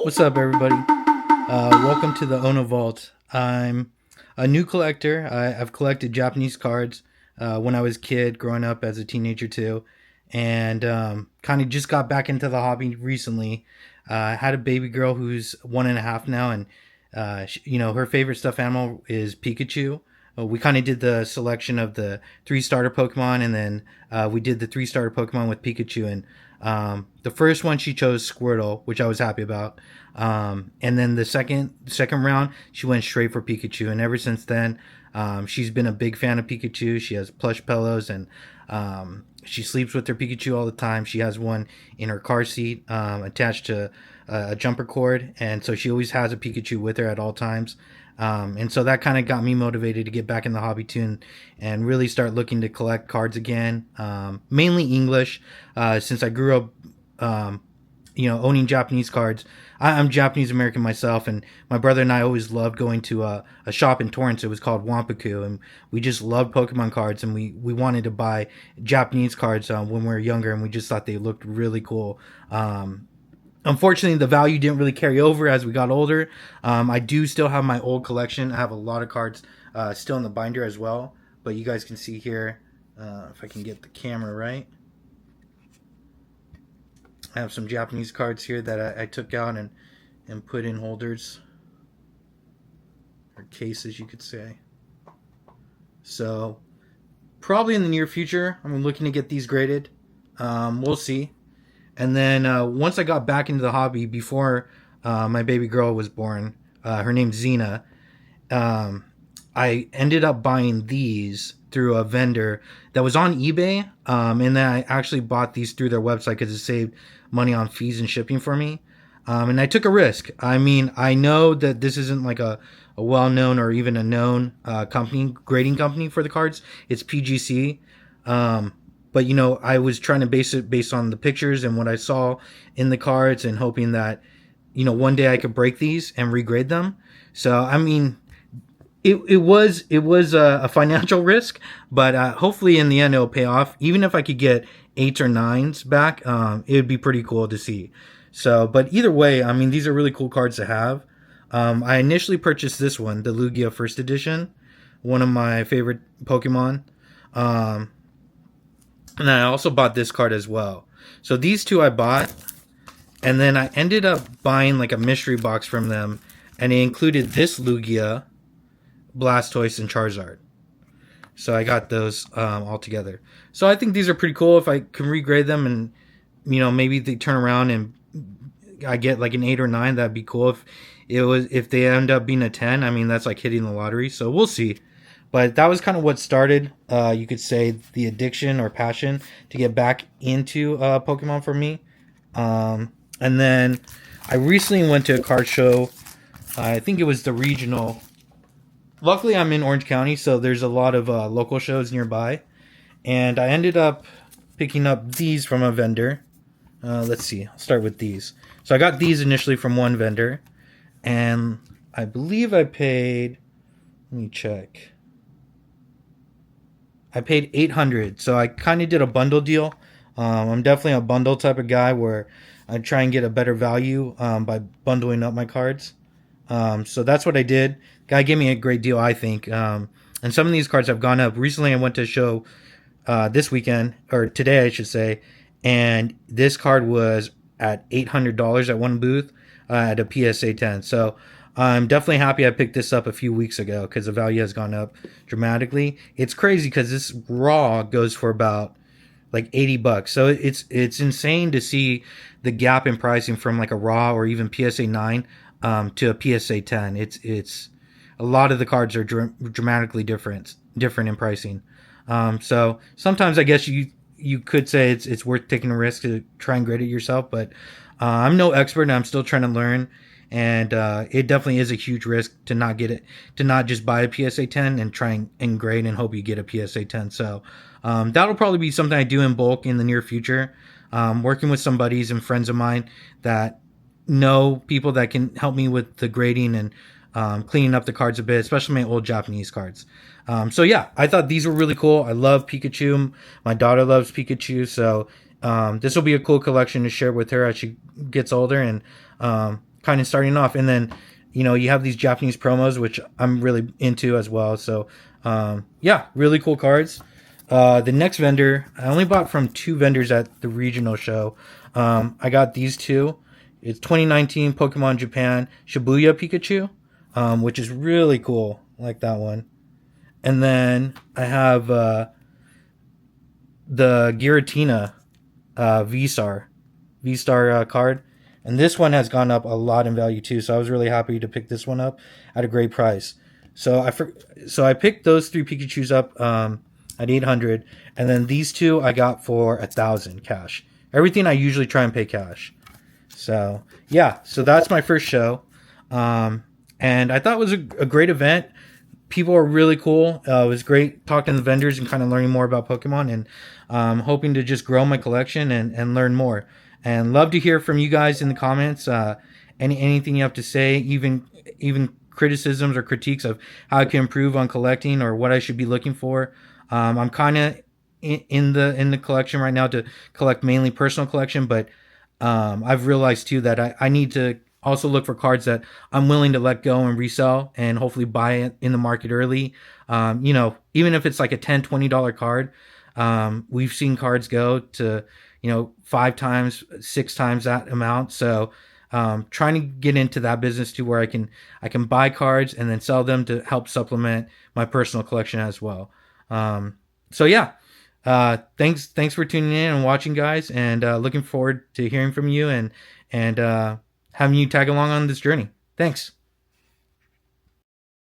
What's up, everybody? Welcome to the Ono Vault. I'm a new collector. I've collected Japanese cards when I was a kid, growing up as a teenager too, and kind of just got back into the hobby recently. I had a baby girl who's 1.5 now, and her favorite stuffed animal is Pikachu. We kind of did the selection of the 3 starter Pokemon, and then we did the 3 starter Pokemon with Pikachu. And the first one she chose Squirtle, which I was happy about. And then the second round, she went straight for Pikachu. And ever since then, she's been a big fan of Pikachu. She has plush pillows, and she sleeps with her Pikachu all the time. She has one in her car seat attached to a jumper cord, and so she always has a Pikachu with her at all times. And so that kind of got me motivated to get back in the hobby too, and really start looking to collect cards again, mainly English, since I grew up, owning Japanese cards. I'm Japanese American myself, and my brother and I always loved going to a shop in Torrance. It was called Wampaku, and we just loved Pokemon cards, and we wanted to buy Japanese cards when we were younger, and we just thought they looked really cool. Unfortunately, the value didn't really carry over as we got older. I do still have my old collection. I have a lot of cards still in the binder as well. But you guys can see here, if I can get the camera right, I have some Japanese cards here that I took out and put in holders, or cases, you could say. So probably in the near future, I'm looking to get these graded. We'll see. And then once I got back into the hobby, before my baby girl was born, her name's Zena, I ended up buying these through a vendor that was on eBay. And then I actually bought these through their website because it saved money on fees and shipping for me. And I took a risk. I mean, I know that this isn't like a well-known or even a known grading company for the cards. It's PGC. But, I was trying to base it based on the pictures and what I saw in the cards, and hoping that, one day I could break these and regrade them. So, I mean, it was a financial risk, but hopefully in the end it'll pay off. Even if I could get 8s or 9s back, it would be pretty cool to see. So, but either way, I mean, these are really cool cards to have. I initially purchased this one, the Lugia First Edition, one of my favorite Pokemon. And I also bought this card as well. So these two I bought, and then I ended up buying like a mystery box from them, and it included this Lugia, Blastoise, and Charizard. So I got those all together. So I think these are pretty cool. If I can regrade them, and maybe they turn around and I get like an 8 or 9, that'd be cool. If they end up being a 10, I mean, that's like hitting the lottery. So we'll see. But that was kind of what started, you could say, the addiction or passion to get back into Pokemon for me. And then I recently went to a card show. I think it was the regional. Luckily, I'm in Orange County, so there's a lot of local shows nearby. And I ended up picking up these from a vendor. Let's see. I'll start with these. So I got these initially from one vendor. And I believe I paid... Let me check. I paid $800, so I kind of did a bundle deal. I'm definitely a bundle type of guy where I try and get a better value by bundling up my cards. So that's what I did. Guy gave me a great deal, I think. And some of these cards have gone up. Recently, I went to a show this weekend, or today, I should say, and this card was at $800 at one booth at a PSA 10. So I'm definitely happy I picked this up a few weeks ago because the value has gone up dramatically. It's crazy because this raw goes for about like $80. So it's insane to see the gap in pricing from like a raw or even PSA 9 to a PSA 10. It's a lot of the cards are dramatically different in pricing. So sometimes I guess you could say it's worth taking a risk to try and grade it yourself, but I'm no expert and I'm still trying to learn. And it definitely is a huge risk to not get it, to not just buy a PSA 10 and try and grade and hope you get a PSA 10. So that'll probably be something I do in bulk in the near future. Working with some buddies and friends of mine that know people that can help me with the grading and cleaning up the cards a bit, especially my old Japanese cards. So yeah, I thought these were really cool. I love Pikachu. My daughter loves Pikachu. So this will be a cool collection to share with her as she gets older. And kind of starting off. And then, you have these Japanese promos, which I'm really into as well. So, yeah, really cool cards. The next vendor, I only bought from 2 vendors at the regional show. I got these 2. It's 2019 Pokemon Japan Shibuya Pikachu, which is really cool. I like that one. And then I have the Giratina V-Star card. And this one has gone up a lot in value too. So I was really happy to pick this one up at a great price. So I picked those 3 Pikachus up at 800, and then these 2 I got for 1,000 cash. Everything I usually try and pay cash. So yeah, so that's my first show, and I thought it was a great event. People are really cool. It was great talking to the vendors and kind of learning more about Pokemon, and hoping to just grow my collection and learn more. And love to hear from you guys in the comments. Anything you have to say, even criticisms or critiques of how I can improve on collecting or what I should be looking for. I'm kind of in the collection right now to collect mainly personal collection, but I've realized too that I need to also look for cards that I'm willing to let go and resell and hopefully buy it in the market early. Even if it's like a $10, $20 card, we've seen cards go to 5 times, 6 times that amount. So trying to get into that business too, where I can buy cards and then sell them to help supplement my personal collection as well. So yeah, thanks for tuning in and watching, guys, and looking forward to hearing from you and having you tag along on this journey. Thanks.